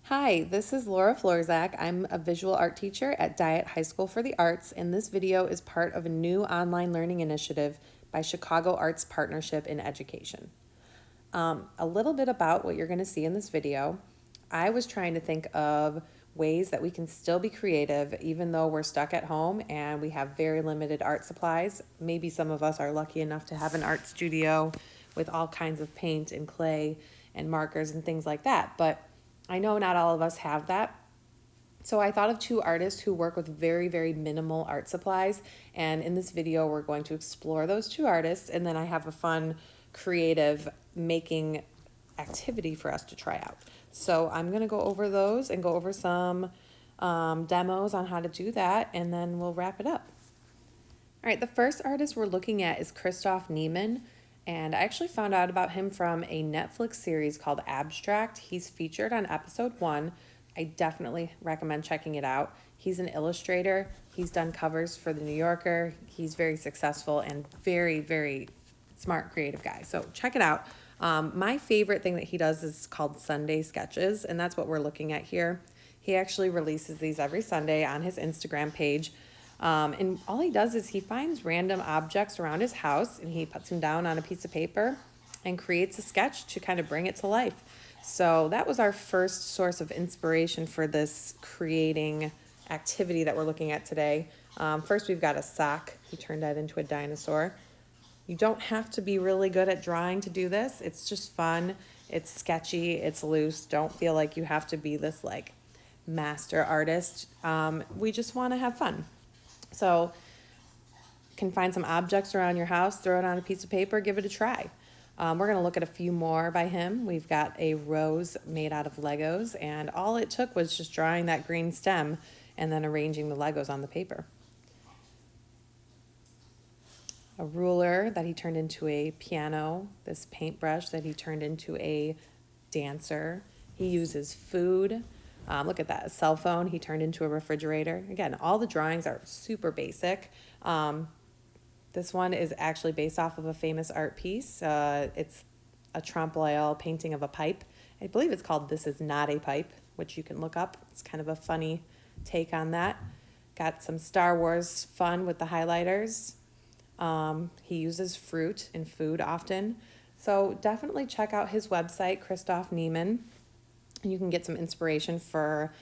Hi, this is Laura Florzak. I'm a visual art teacher at Diet High School for the Arts, and this video is part of a new online learning initiative by Chicago Arts Partnership in Education. A little bit about what you're going to see in this video. I was trying to think of ways that we can still be creative even though we're stuck at home and we have very limited art supplies. Maybe some of us are lucky enough to have an art studio with all kinds of paint and clay and markers and things like that, but I know not all of us have that. So I thought of two artists who work with very, very minimal art supplies. And in this video, we're going to explore those two artists. And then I have a fun, creative making activity for us to try out. So I'm going to go over those and go over some demos on how to do that. And then we'll wrap it up. All right, the first artist we're looking at is Christoph Niemann. And I actually found out about him from a Netflix series called Abstract. He's featured on episode 1. I definitely recommend checking it out. He's an illustrator. He's done covers for The New Yorker. He's very successful and very, very smart, creative guy. So check it out. My favorite thing that he does is called Sunday Sketches, and that's what we're looking at here. He actually releases these every Sunday on his Instagram page. And all he does is he finds random objects around his house and he puts them down on a piece of paper and creates a sketch to kind of bring it to life. So that was our first source of inspiration for this creating activity that we're looking at today. First, we've got a sock. He turned that into a dinosaur. You don't have to be really good at drawing to do this. It's just fun. It's sketchy. It's loose. Don't feel like you have to be this like master artist. We just want to have fun. So you can find some objects around your house, throw it on a piece of paper, give it a try. We're going to look at a few more by him. We've got a rose made out of Legos, and all it took was just drawing that green stem and then arranging the Legos on the paper. A ruler that he turned into a piano, this paintbrush that he turned into a dancer. He uses food. Look at that, a cell phone he turned into a refrigerator. Again, all the drawings are super basic. This one is actually based off of a famous art piece. It's a Trompe-l'oeil painting of a pipe. I believe it's called This Is Not a Pipe, which you can look up. It's kind of a funny take on that. Got some Star Wars fun with the highlighters. He uses fruit and food often. So definitely check out his website, Christoph Niemann. And you can get some inspiration for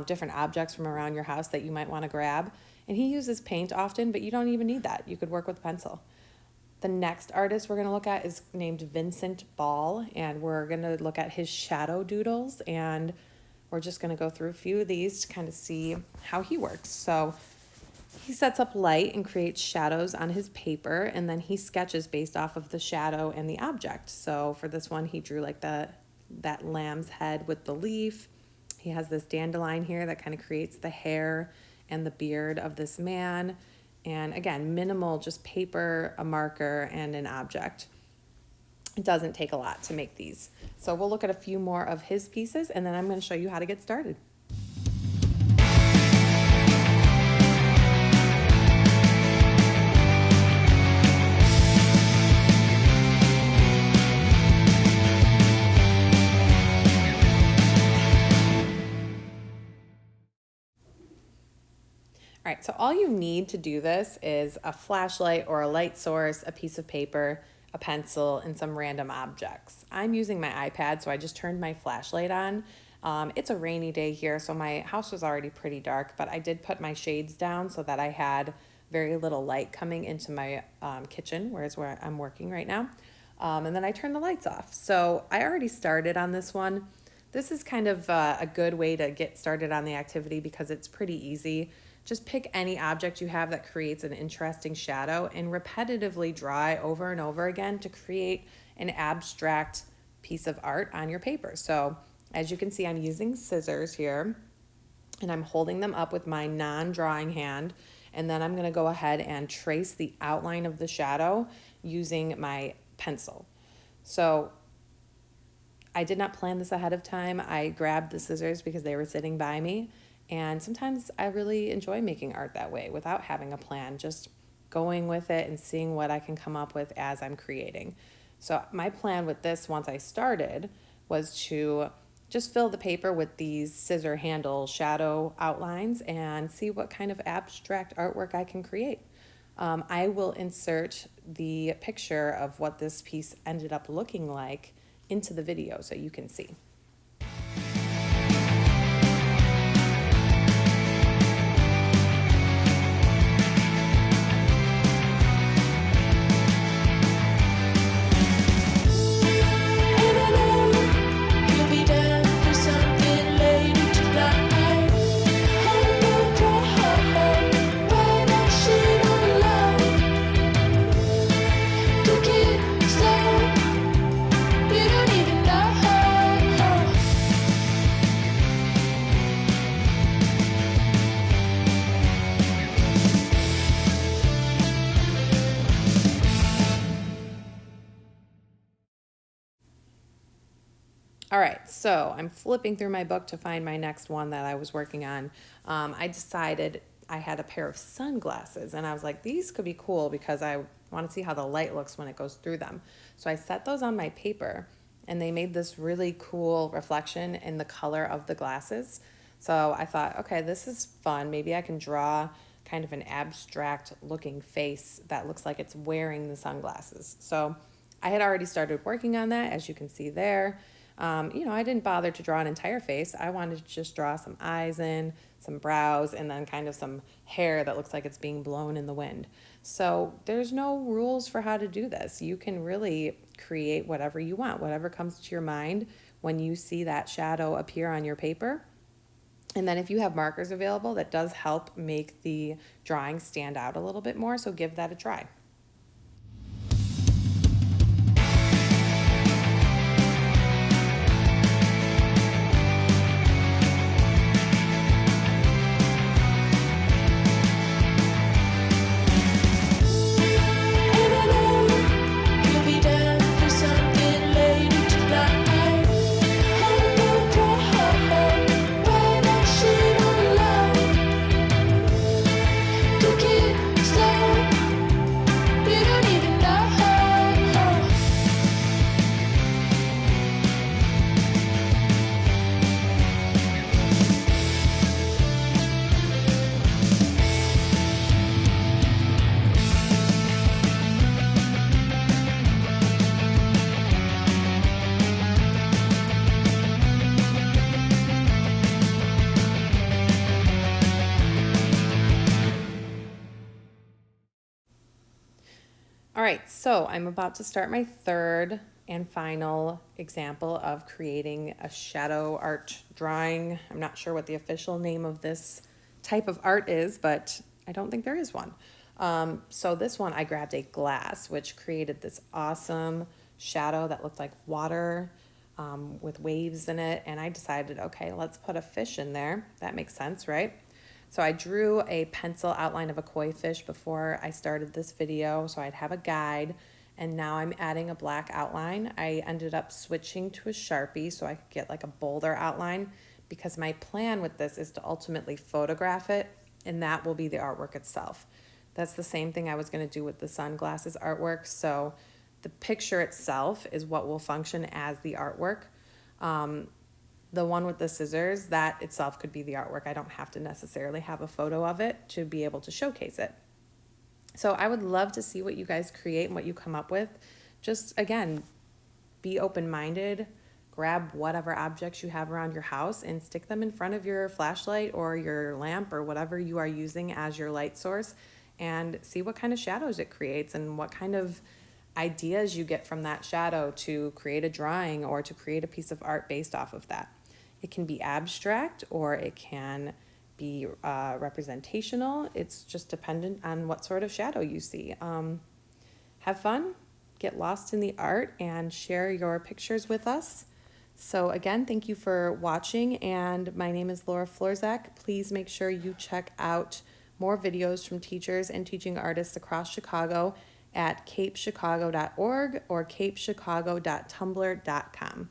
different objects from around your house that you might want to grab. And he uses paint often, but you don't even need that. You could work with a pencil. The next artist we're going to look at is named Vincent Ball, and we're going to look at his shadow doodles, and we're just going to go through a few of these to kind of see how he works. So he sets up light and creates shadows on his paper, and then he sketches based off of the shadow and the object. So for this one, he drew like that lamb's head with the leaf. He has this dandelion here that kind of creates the hair and the beard of this man. And again, minimal, just paper, a marker, and an object. It doesn't take a lot to make these. So we'll look at a few more of his pieces, and then I'm going to show you how to get started. All right, so all you need to do this is a flashlight or a light source, a piece of paper, a pencil, and some random objects. I'm using my iPad, so I just turned my flashlight on. It's a rainy day here, so my house was already pretty dark, but I did put my shades down so that I had very little light coming into my kitchen, where I'm working right now. And then I turned the lights off. So I already started on this one. This is kind of a good way to get started on the activity because it's pretty easy. Just pick any object you have that creates an interesting shadow and repetitively draw it over and over again to create an abstract piece of art on your paper. So as you can see, I'm using scissors here and I'm holding them up with my non-drawing hand. And then I'm going to go ahead and trace the outline of the shadow using my pencil. So I did not plan this ahead of time. I grabbed the scissors because they were sitting by me. And sometimes I really enjoy making art that way without having a plan, just going with it and seeing what I can come up with as I'm creating. So my plan with this once I started was to just fill the paper with these scissor handle shadow outlines and see what kind of abstract artwork I can create. I will insert the picture of what this piece ended up looking like into the video so you can see. All right, so I'm flipping through my book to find my next one that I was working on. I decided I had a pair of sunglasses, and I was like, these could be cool because I want to see how the light looks when it goes through them. So I set those on my paper, and they made this really cool reflection in the color of the glasses. So I thought, okay, this is fun. Maybe I can draw kind of an abstract looking face that looks like it's wearing the sunglasses. So I had already started working on that, as you can see there. I didn't bother to draw an entire face. I wanted to just draw some eyes in, some brows, and then kind of some hair that looks like it's being blown in the wind. So there's no rules for how to do this. You can really create whatever you want, whatever comes to your mind when you see that shadow appear on your paper. And then if you have markers available, that does help make the drawing stand out a little bit more, so give that a try. All right, so I'm about to start my third and final example of creating a shadow art drawing. I'm not sure what the official name of this type of art is, but I don't think there is one. So this one, I grabbed a glass, which created this awesome shadow that looked like water with waves in it. And I decided, okay, let's put a fish in there. That makes sense, right? So I drew a pencil outline of a koi fish before I started this video, so I'd have a guide, and now I'm adding a black outline. I ended up switching to a Sharpie so I could get like a bolder outline, because my plan with this is to ultimately photograph it, and that will be the artwork itself. That's the same thing I was going to do with the sunglasses artwork, so the picture itself is what will function as the artwork. The one with the scissors, that itself could be the artwork. I don't have to necessarily have a photo of it to be able to showcase it. So I would love to see what you guys create and what you come up with. Just, again, be open-minded. Grab whatever objects you have around your house and stick them in front of your flashlight or your lamp or whatever you are using as your light source, and see what kind of shadows it creates and what kind of ideas you get from that shadow to create a drawing or to create a piece of art based off of that. It can be abstract or it can be representational. It's just dependent on what sort of shadow you see. Have fun, get lost in the art, and share your pictures with us. So again, thank you for watching, and my name is Laura Florzak. Please make sure you check out more videos from teachers and teaching artists across Chicago at capechicago.org or capechicago.tumblr.com.